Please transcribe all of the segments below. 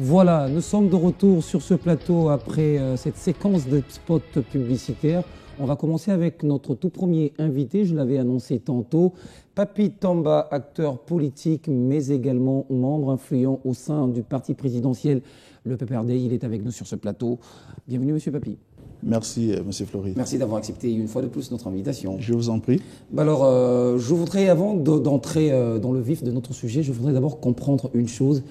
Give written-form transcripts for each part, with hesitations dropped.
Voilà, nous sommes de retour sur ce plateau après cette séquence de spots publicitaires. On va commencer avec notre tout premier invité, je l'avais annoncé tantôt, Papy Tamba, acteur politique, mais également membre influent au sein du parti présidentiel, le PPRD. Il est avec nous sur ce plateau. Bienvenue, Monsieur Papy. Merci, Monsieur Fleury. Merci d'avoir accepté une fois de plus notre invitation. Je vous en prie. Alors, je voudrais, avant d'entrer dans le vif de notre sujet, je voudrais d'abord comprendre une chose.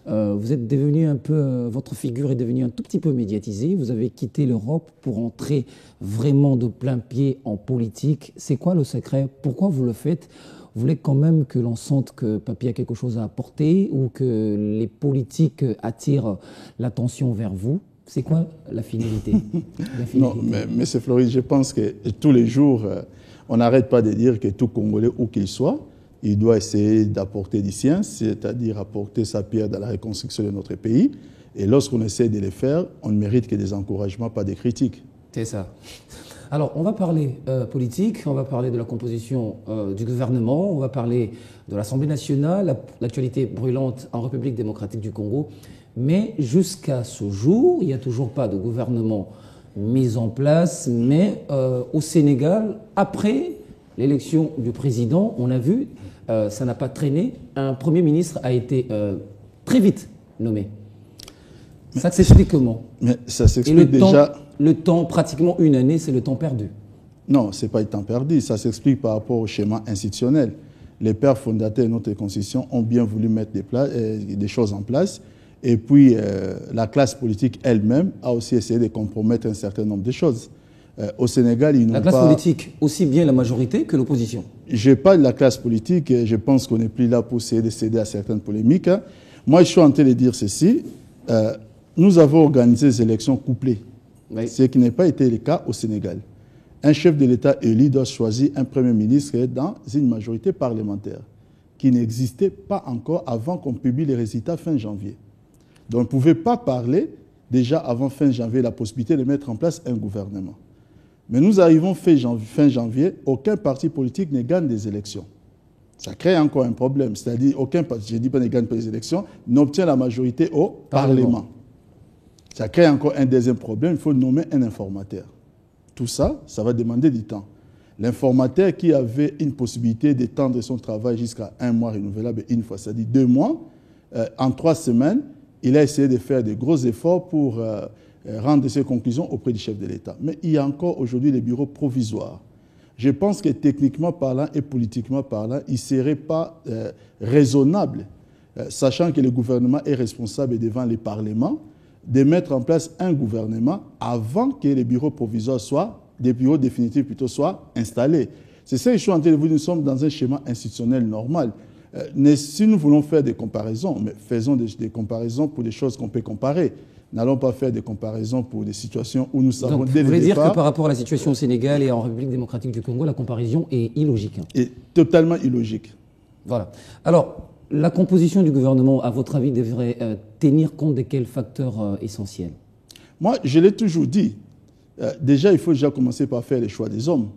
Vous êtes devenu un peu, votre figure est devenue un tout petit peu médiatisée. Vous avez quitté l'Europe pour entrer vraiment de plein pied en politique. C'est quoi le secret? Pourquoi vous le faites? Vous voulez quand même que l'on sente que Papy a quelque chose à apporter ou que les politiques attirent l'attention vers vous? C'est quoi la finalité? Non, mais Monsieur Fleury, je pense que tous les jours, on n'arrête pas de dire que tout Congolais, où qu'il soit, il doit essayer d'apporter du sien, c'est-à-dire apporter sa pierre dans la reconstruction de notre pays. Et lorsqu'on essaie de le faire, on ne mérite que des encouragements, pas des critiques. C'est ça. Alors, on va parler politique, on va parler de la composition du gouvernement, on va parler de l'Assemblée nationale, l'actualité brûlante en République démocratique du Congo. Mais jusqu'à ce jour, il n'y a toujours pas de gouvernement mis en place. Mais au Sénégal, après l'élection du président, on a vu, ça n'a pas traîné, un Premier ministre a été très vite nommé. Ça s'explique comment? Mais ça s'explique déjà... Le temps, pratiquement une année, c'est le temps perdu. Non, ce n'est pas le temps perdu. Ça s'explique par rapport au schéma institutionnel. Les pères fondateurs de notre Constitution ont bien voulu mettre des choses en place. Et puis, la classe politique elle-même a aussi essayé de compromettre un certain nombre de choses. Au Sénégal, ils n'ont pas... La classe politique, aussi bien la majorité que l'opposition. Je parle de la classe politique, je pense qu'on n'est plus là pour essayer de céder à certaines polémiques. Moi, je suis en train de dire ceci. Nous avons organisé des élections couplées, oui. Ce qui n'a pas été le cas au Sénégal. Un chef de l'État élu doit choisir un Premier ministre dans une majorité parlementaire qui n'existait pas encore avant qu'on publie les résultats fin janvier. Donc, on ne pouvait pas parler déjà avant fin janvier la possibilité de mettre en place un gouvernement. Mais nous arrivons fin janvier, aucun parti politique ne gagne des élections. Ça crée encore un problème. C'est-à-dire, aucun parti, je ne dis pas ne gagne pas les élections, n'obtient la majorité au Parlement. Ça crée encore un deuxième problème, il faut nommer un informateur. Tout ça, ça va demander du temps. L'informateur qui avait une possibilité d'étendre son travail jusqu'à un mois renouvelable une fois, c'est-à-dire 2 mois, en 3 semaines, il a essayé de faire de gros efforts pour rendre ses conclusions auprès du chef de l'État. Mais il y a encore aujourd'hui les bureaux provisoires. Je pense que techniquement parlant et politiquement parlant, il ne serait pas raisonnable, sachant que le gouvernement est responsable devant les parlements, de mettre en place un gouvernement avant que les bureaux provisoires des bureaux définitifs plutôt soient installés. C'est ça que je suis en train de vous dire, nous sommes dans un schéma institutionnel normal. Si nous voulons faire des comparaisons, mais faisons des comparaisons pour des choses qu'on peut comparer. N'allons pas faire des comparaisons pour des situations où nous savons dès le départ... Vous voulez dire que par rapport à la situation au Sénégal et en République démocratique du Congo, la comparaison est illogique? Et totalement illogique. Voilà. Alors, la composition du gouvernement, à votre avis, devrait tenir compte de quels facteurs essentiels? Moi, je l'ai toujours dit. Déjà, il faut déjà commencer par faire les choix des hommes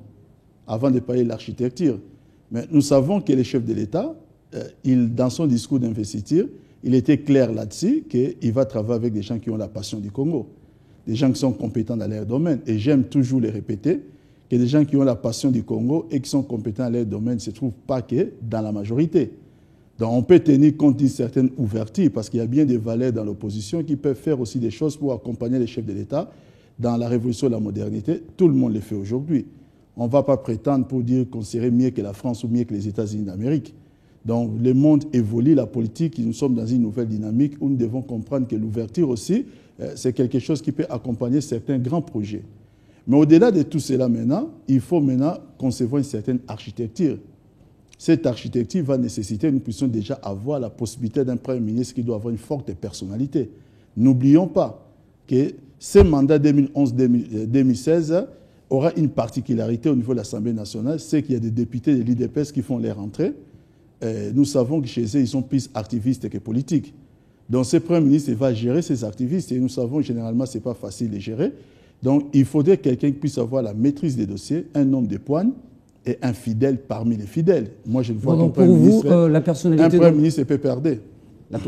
avant de parler de l'architecture. Mais nous savons que le chef de l'État, dans son discours d'investiture, il était clair là-dessus qu'il va travailler avec des gens qui ont la passion du Congo, des gens qui sont compétents dans leur domaine. Et j'aime toujours les répéter, que des gens qui ont la passion du Congo et qui sont compétents dans leur domaine ne se trouvent pas que dans la majorité. Donc on peut tenir compte d'une certaine ouverture parce qu'il y a bien des valeurs dans l'opposition qui peuvent faire aussi des choses pour accompagner les chefs de l'État dans la révolution de la modernité. Tout le monde le fait aujourd'hui. On ne va pas prétendre pour dire qu'on serait mieux que la France ou mieux que les États-Unis d'Amérique. Donc le monde évolue, la politique, nous sommes dans une nouvelle dynamique où nous devons comprendre que l'ouverture aussi, c'est quelque chose qui peut accompagner certains grands projets. Mais au-delà de tout cela maintenant, il faut maintenant concevoir une certaine architecture. Cette architecture va nécessiter, nous puissions déjà avoir la possibilité d'un Premier ministre qui doit avoir une forte personnalité. N'oublions pas que ce mandat 2011-2016 aura une particularité au niveau de l'Assemblée nationale, c'est qu'il y a des députés de l'UDPS qui font leur entrée. Nous savons que chez eux, ils sont plus activistes que politiques. Donc ce Premier ministre va gérer ces activistes et nous savons généralement ce n'est pas facile de gérer. Donc il faudrait quelqu'un qui puisse avoir la maîtrise des dossiers, un homme de poigne, et un fidèle parmi les fidèles. Moi, je ne vois qu'un Premier ministre. La personnalité un Premier ministre peut perdre.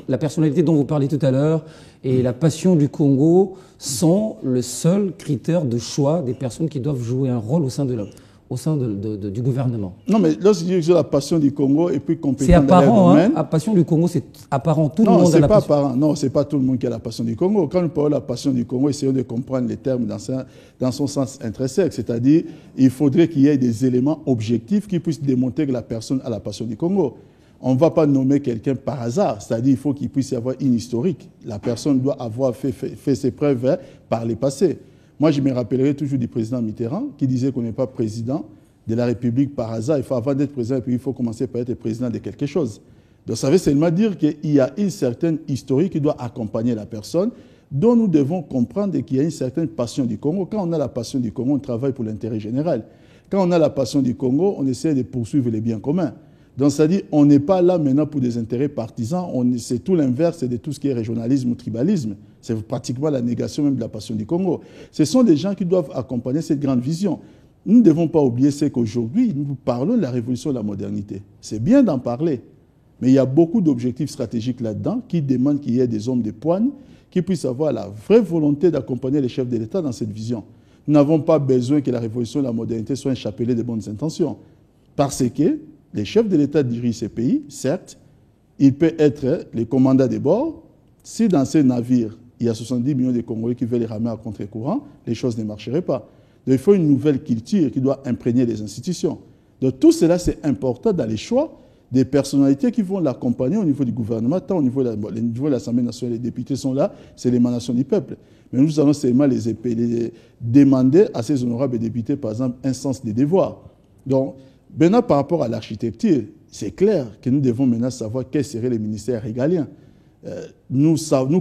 La personnalité dont vous parlez tout à l'heure et la passion du Congo sont le seul critère de choix des personnes qui doivent jouer un rôle au sein du gouvernement. Non, mais lorsque je dis la passion du Congo et puis compétent c'est apparent, dans les domaines, la passion du Congo, c'est apparent. Tout le non, monde a la passion. Apparent. Non, c'est pas tout le monde qui a la passion du Congo. Quand nous parlons de la passion du Congo, essayons de comprendre les termes dans son sens intrinsèque. C'est-à-dire, il faudrait qu'il y ait des éléments objectifs qui puissent démontrer que la personne a la passion du Congo. On ne va pas nommer quelqu'un par hasard. C'est-à-dire, il faut qu'il puisse y avoir une historique. La personne doit avoir fait ses preuves par le passé. Moi, je me rappellerai toujours du président Mitterrand qui disait qu'on n'est pas président de la République par hasard. Avant d'être président de la République, il faut commencer par être président de quelque chose. Donc, ça veut seulement dire qu'il y a une certaine historique qui doit accompagner la personne, dont nous devons comprendre qu'il y a une certaine passion du Congo. Quand on a la passion du Congo, on travaille pour l'intérêt général. Quand on a la passion du Congo, on essaie de poursuivre les biens communs. Donc, c'est-à-dire on n'est pas là maintenant pour des intérêts partisans, c'est tout l'inverse de tout ce qui est régionalisme ou tribalisme. C'est pratiquement la négation même de la passion du Congo. Ce sont des gens qui doivent accompagner cette grande vision. Nous ne devons pas oublier ce qu'aujourd'hui, nous parlons de la révolution de la modernité. C'est bien d'en parler, mais il y a beaucoup d'objectifs stratégiques là-dedans qui demandent qu'il y ait des hommes de poigne qui puissent avoir la vraie volonté d'accompagner les chefs de l'État dans cette vision. Nous n'avons pas besoin que la révolution de la modernité soit un chapelet de bonnes intentions. Parce que les chefs de l'État dirigent ces pays, certes, ils peuvent être les commandants de bord. Si dans ces navires, il y a 70 millions de Congolais qui veulent les ramener à contre-courant, les choses ne marcheraient pas. Donc il faut une nouvelle culture qui doit imprégner les institutions. Donc tout cela, c'est important dans les choix des personnalités qui vont l'accompagner au niveau du gouvernement, tant au niveau de l'Assemblée nationale, les députés sont là, c'est l'émanation du peuple. Mais nous allons seulement les demander à ces honorables députés, par exemple, un sens des devoirs. Donc, maintenant, par rapport à l'architecture, c'est clair que nous devons maintenant savoir quels seraient les ministères régaliens. Nous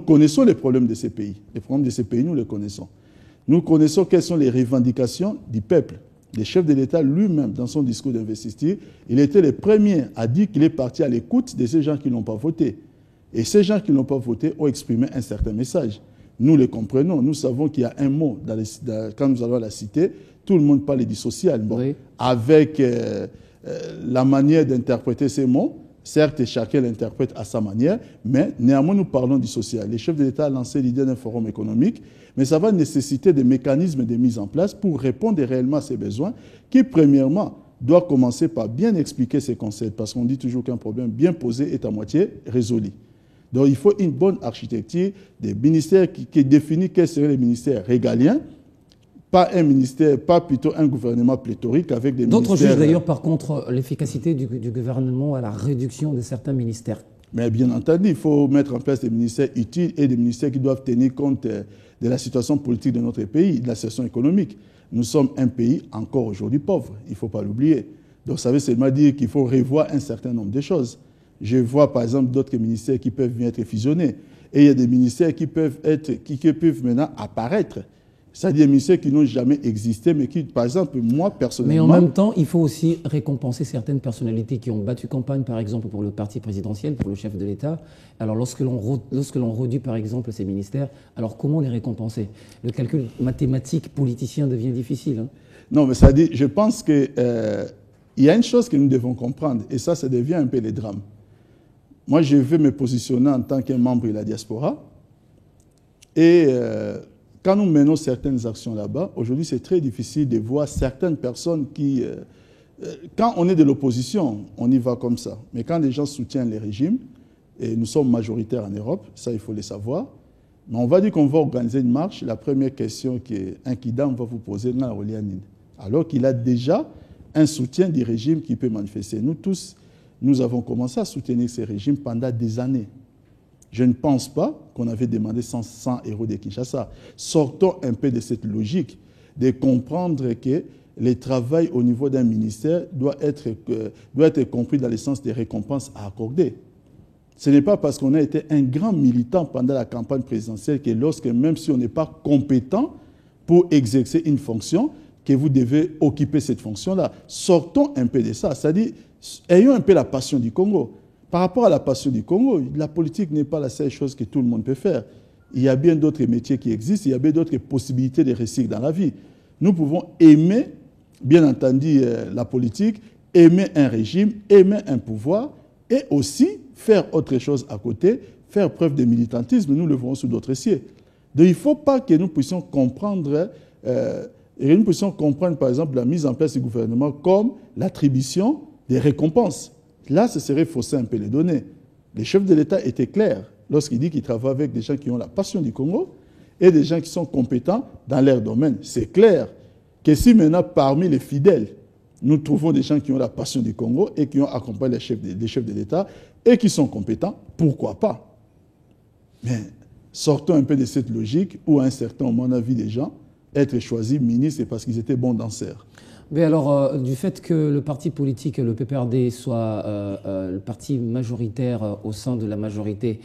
connaissons les problèmes de ces pays. Les problèmes de ces pays, nous les connaissons. Nous connaissons quelles sont les revendications du peuple. Le chef de l'État lui-même, dans son discours d'investiture, il était le premier à dire qu'il est parti à l'écoute de ces gens qui n'ont pas voté. Et ces gens qui n'ont pas voté ont exprimé un certain message. Nous les comprenons. Nous savons qu'il y a un mot, quand nous allons à la cité, tout le monde parle du social. Bon, oui. Avec la manière d'interpréter ces mots, certes, chacun l'interprète à sa manière, mais néanmoins, nous parlons du social. Le chef de l'État a lancé l'idée d'un forum économique, mais ça va nécessiter des mécanismes de mise en place pour répondre réellement à ces besoins, qui, premièrement, doit commencer par bien expliquer ces concepts, parce qu'on dit toujours qu'un problème bien posé est à moitié résolu. Donc, il faut une bonne architecture des ministères qui définit quels seraient les ministères régaliens, pas un ministère, pas plutôt un gouvernement pléthorique avec des ministères... D'autres jugent d'ailleurs, par contre, l'efficacité du gouvernement à la réduction de certains ministères. Mais bien entendu, il faut mettre en place des ministères utiles et des ministères qui doivent tenir compte de la situation politique de notre pays, de la situation économique. Nous sommes un pays encore aujourd'hui pauvre, il ne faut pas l'oublier. Donc ça veut seulement dire qu'il faut revoir un certain nombre de choses. Je vois par exemple d'autres ministères qui peuvent bien être fusionnés. Et il y a des ministères qui peuvent maintenant apparaître. C'est-à-dire des ministères qui n'ont jamais existé, mais qui, par exemple, moi, personnellement... Mais en même temps, il faut aussi récompenser certaines personnalités qui ont battu campagne, par exemple, pour le parti présidentiel, pour le chef de l'État. Alors, lorsque l'on réduit, par exemple, ces ministères, alors comment les récompenser? Le calcul mathématique politicien devient difficile. Hein. Non, mais ça dit, je pense qu'il y a une chose que nous devons comprendre, et ça devient un peu le drame. Moi, je veux me positionner en tant qu'un membre de la diaspora, et... quand nous menons certaines actions là-bas, aujourd'hui, c'est très difficile de voir certaines personnes qui... quand on est de l'opposition, on y va comme ça. Mais quand les gens soutiennent les régimes, et nous sommes majoritaires en Europe, ça, il faut le savoir, mais on va dire qu'on va organiser une marche. La première question qu'un Kidam va vous poser, alors qu'il a déjà un soutien du régime qui peut manifester. Nous tous, nous avons commencé à soutenir ces régimes pendant des années. Je ne pense pas qu'on avait demandé 100 euros de Kinshasa. Sortons un peu de cette logique de comprendre que le travail au niveau d'un ministère doit être compris dans le sens des récompenses à accorder. Ce n'est pas parce qu'on a été un grand militant pendant la campagne présidentielle que lorsque, même si on n'est pas compétent pour exercer une fonction, que vous devez occuper cette fonction-là. Sortons un peu de ça. C'est-à-dire, ayons un peu la passion du Congo. Par rapport à la passion du Congo, la politique n'est pas la seule chose que tout le monde peut faire. Il y a bien d'autres métiers qui existent, il y a bien d'autres possibilités de réussir dans la vie. Nous pouvons aimer, bien entendu, la politique, aimer un régime, aimer un pouvoir, et aussi faire autre chose à côté, faire preuve de militantisme, nous le voyons sous d'autres cieux. Donc il ne faut pas que nous puissions comprendre, par exemple, la mise en place du gouvernement comme l'attribution des récompenses. Là, ce serait fausser un peu les données. Le chef de l'État était clair lorsqu'il dit qu'il travaille avec des gens qui ont la passion du Congo et des gens qui sont compétents dans leur domaine. C'est clair que si maintenant, parmi les fidèles, nous trouvons des gens qui ont la passion du Congo et qui ont accompagné les chefs de l'État et qui sont compétents, pourquoi pas? Mais sortons un peu de cette logique où, à un certain moment, on a vu des gens être choisis ministres parce qu'ils étaient bons danseurs. Mais alors, du fait que le parti politique, le PPRD, soit le parti majoritaire au sein de la majorité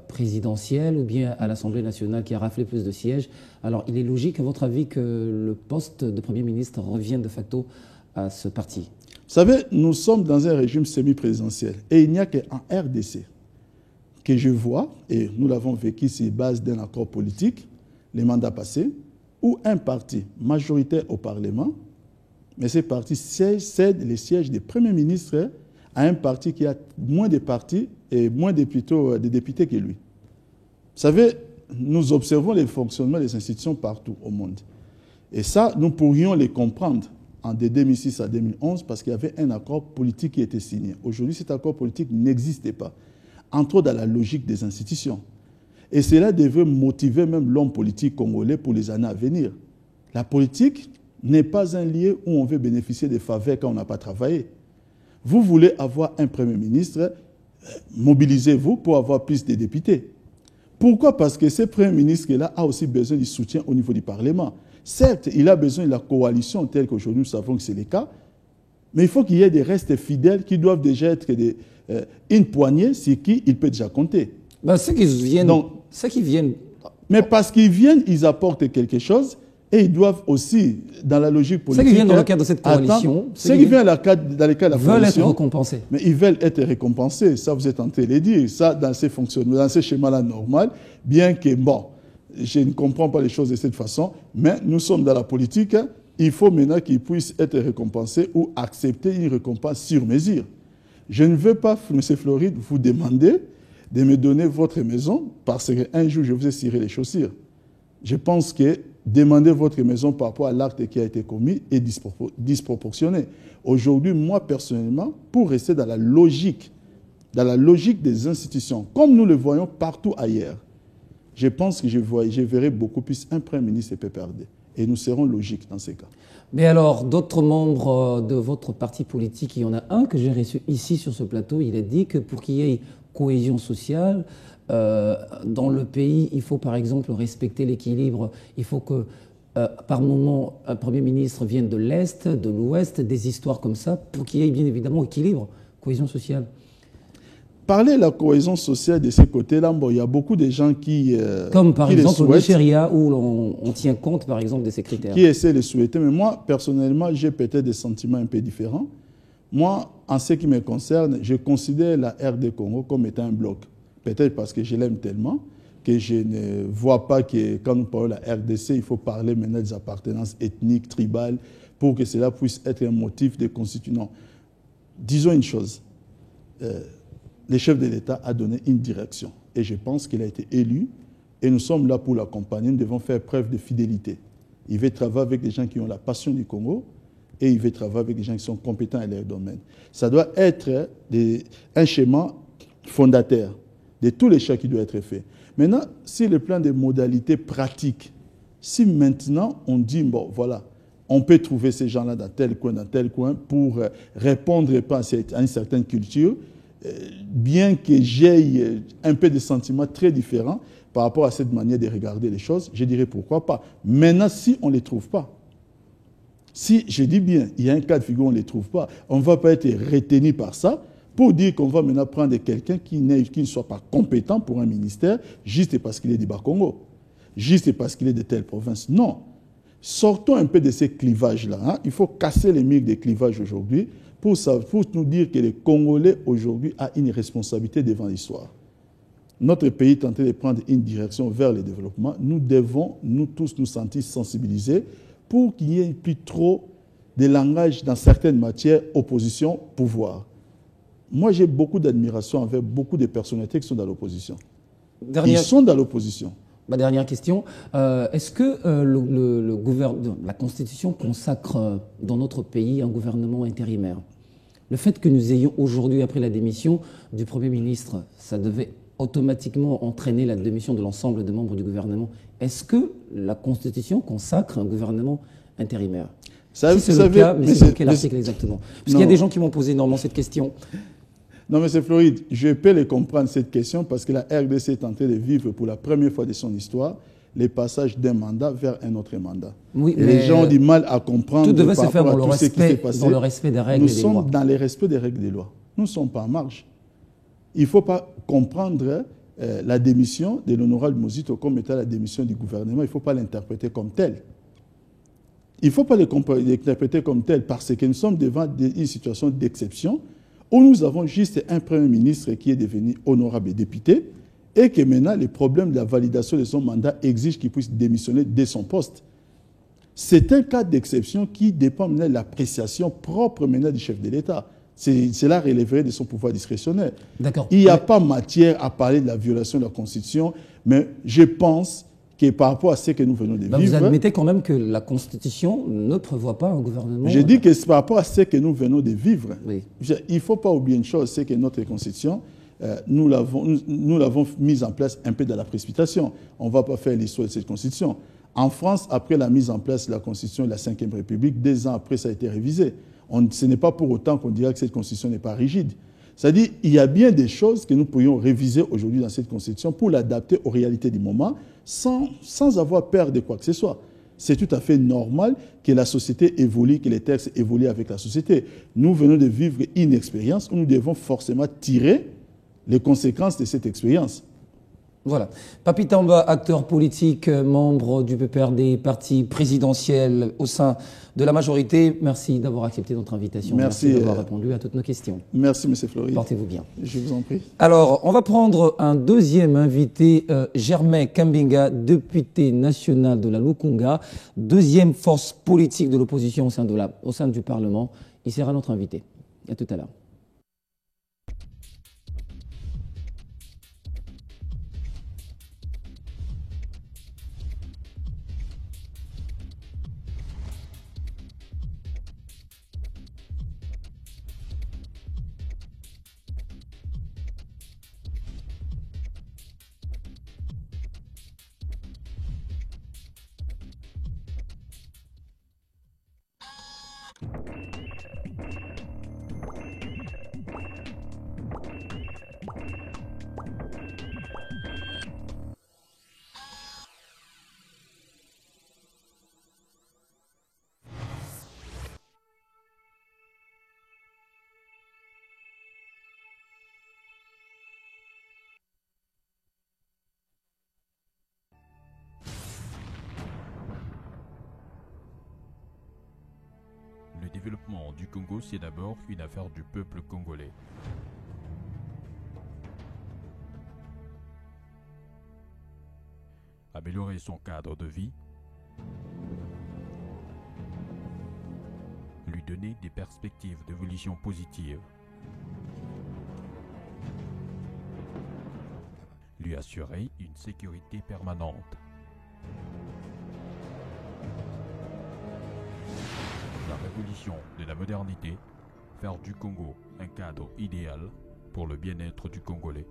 présidentielle ou bien à l'Assemblée nationale qui a raflé plus de sièges, alors il est logique, à votre avis, que le poste de Premier ministre revienne de facto à ce parti? Vous savez, nous sommes dans un régime semi-présidentiel et il n'y a qu'en RDC que je vois, et nous l'avons vécu sur base d'un accord politique, les mandats passés, où un parti majoritaire au Parlement, mais ce parti cède les sièges des premiers ministres à un parti qui a moins de partis et moins de députés que lui. Vous savez, nous observons les fonctionnements des institutions partout au monde. Et ça, nous pourrions les comprendre de 2006 à 2011 parce qu'il y avait un accord politique qui était signé. Aujourd'hui, cet accord politique n'existait pas, entre autres dans la logique des institutions. Et cela devrait motiver même l'homme politique congolais pour les années à venir. La politique n'est pas un lieu où on veut bénéficier des faveurs quand on n'a pas travaillé. Vous voulez avoir un Premier ministre, mobilisez-vous pour avoir plus de députés. Pourquoi? Parce que ce Premier ministre-là a aussi besoin du soutien au niveau du Parlement. Certes, il a besoin de la coalition telle qu'aujourd'hui nous savons que c'est le cas, mais il faut qu'il y ait des restes fidèles qui doivent déjà être une poignée sur qui il peut déjà compter. Ben, ceux qui viennent... Mais parce qu'ils viennent, ils apportent quelque chose et ils doivent aussi, dans la logique politique... Ceux qui viennent dans le cadre de cette coalition... Ceux qui viennent dans le cadre de la coalition... veulent être récompensés. Mais ils veulent être récompensés. Ça, vous êtes en train de le dire. Ça, dans ces fonctionnements, dans ces schémas-là normaux, bien que, bon, je ne comprends pas les choses de cette façon, mais nous sommes dans la politique, il faut maintenant qu'ils puissent être récompensés ou accepter une récompense sur mesure. Je ne veux pas, M. Floride, vous demander de me donner votre maison parce qu'un jour, je vous ai ciré les chaussures. Je pense que demander votre maison par rapport à l'acte qui a été commis est disproportionné. Aujourd'hui, moi, personnellement, pour rester dans la logique des institutions, comme nous le voyons partout ailleurs, je pense que je verrai beaucoup plus un Premier ministre et PPRD. Et nous serons logiques dans ces cas. Mais alors, d'autres membres de votre parti politique, il y en a un que j'ai reçu ici sur ce plateau, il a dit que pour qu'il y ait cohésion sociale, dans le pays, il faut par exemple respecter l'équilibre. Il faut que, par moment, un Premier ministre vienne de l'Est, de l'Ouest, des histoires comme ça, pour qu'il y ait bien évidemment équilibre, cohésion sociale. Parler de la cohésion sociale de ces côtés-là, bon, il y a beaucoup de gens qui comme par exemple au Nigeria, où on tient compte par exemple de ces critères. Qui essaient de souhaiter. Mais moi, personnellement, j'ai peut-être des sentiments un peu différents. Moi, en ce qui me concerne, je considère la RD Congo comme étant un bloc. Peut-être parce que je l'aime tellement que je ne vois pas que quand nous parlons de la RDC, il faut parler maintenant des appartenances ethniques, tribales, pour que cela puisse être un motif de constitution. Disons une chose. Le chef de l'État a donné une direction. Et je pense qu'il a été élu. Et nous sommes là pour l'accompagner. Nous devons faire preuve de fidélité. Il veut travailler avec des gens qui ont la passion du Congo et il veut travailler avec des gens qui sont compétents dans leur domaine. Ça doit être un schéma fondateur de tous les choix qui doivent être faits. Maintenant, sur le plan des modalités pratiques, si maintenant on dit, bon, voilà, on peut trouver ces gens-là dans tel coin pour répondre à une certaine culture, bien que j'aie un peu de sentiments très différents par rapport à cette manière de regarder les choses, je dirais pourquoi pas. Maintenant, si on ne les trouve pas, si, je dis bien, il y a un cas de figure où on ne les trouve pas, on ne va pas être retenu par ça pour dire qu'on va maintenant prendre quelqu'un qui ne soit pas compétent pour un ministère juste parce qu'il est du Bas-Congo, juste parce qu'il est de telle province. Non. Sortons un peu de ces clivages-là. Hein. Il faut casser les murs des clivages aujourd'hui pour nous dire que les Congolais aujourd'hui ont une responsabilité devant l'histoire. Notre pays est en train de prendre une direction vers le développement. Nous devons, nous tous, nous sentir sensibilisés pour qu'il n'y ait plus trop de langage dans certaines matières, opposition, pouvoir. Moi, j'ai beaucoup d'admiration envers beaucoup de personnalités qui sont dans l'opposition. Ils sont dans l'opposition. Ma dernière question, est-ce que la Constitution consacre dans notre pays un gouvernement intérimaire? Le fait que nous ayons aujourd'hui, après la démission du Premier ministre, ça devait automatiquement entraîner la démission de l'ensemble des membres du gouvernement. Est-ce que la Constitution consacre un gouvernement intérimaire? Si c'est le cas, mais c'est quel article exactement? Parce qu'il y a des gens qui m'ont posé énormément cette question. Non, mais c'est Floride, je peux les comprendre cette question parce que la RDC est en train de vivre pour la première fois de son histoire les passages d'un mandat vers un autre mandat. Oui, et les gens ont du mal à comprendre. Tout devait se faire dans le respect des règles et des lois. Nous sommes dans le respect des règles et des lois. Nous ne sommes pas en marge. Il ne faut pas comprendre la démission de l'honorable Mozito comme étant la démission du gouvernement. Il ne faut pas l'interpréter comme telle. Il ne faut pas l'interpréter comme telle parce que nous sommes devant une situation d'exception où nous avons juste un Premier ministre qui est devenu honorable député et que maintenant, les problèmes de la validation de son mandat exigent qu'il puisse démissionner de son poste. C'est un cas d'exception qui dépend maintenant de l'appréciation propre maintenant du chef de l'État. Cela relèverait de son pouvoir discrétionnaire. Il n'y a pas matière à parler de la violation de la Constitution, mais je pense que par rapport à ce que nous venons de vivre... Vous admettez quand même que la Constitution ne prévoit pas un gouvernement... Je dis que c'est par rapport à ce que nous venons de vivre. Oui. Il ne faut pas oublier une chose, c'est que notre Constitution, nous l'avons mise en place un peu dans la précipitation. On ne va pas faire l'histoire de cette Constitution. En France, après la mise en place de la Constitution de la Ve République, 2 ans après, ça a été révisé. Ce n'est pas pour autant qu'on dirait que cette Constitution n'est pas rigide. C'est-à-dire qu'il y a bien des choses que nous pourrions réviser aujourd'hui dans cette Constitution pour l'adapter aux réalités du moment sans avoir peur de quoi que ce soit. C'est tout à fait normal que la société évolue, que les textes évoluent avec la société. Nous venons de vivre une expérience où nous devons forcément tirer les conséquences de cette expérience. Voilà. Papi Tamba, acteur politique, membre du PPRD, parti présidentiel au sein de la majorité. Merci d'avoir accepté notre invitation. Merci d'avoir répondu à toutes nos questions. Merci, M. Floride. Portez-vous bien. Je vous en prie. Alors, on va prendre un deuxième invité, Germain Kambinga, député national de la Lukunga, deuxième force politique de l'opposition au sein du Parlement. Il sera notre invité. À tout à l'heure. Le développement du Congo, c'est d'abord une affaire du peuple congolais. Améliorer son cadre de vie, lui donner des perspectives d'évolution positive, lui assurer une sécurité permanente. La révolution de la modernité, faire du Congo un cadre idéal pour le bien-être du Congolais.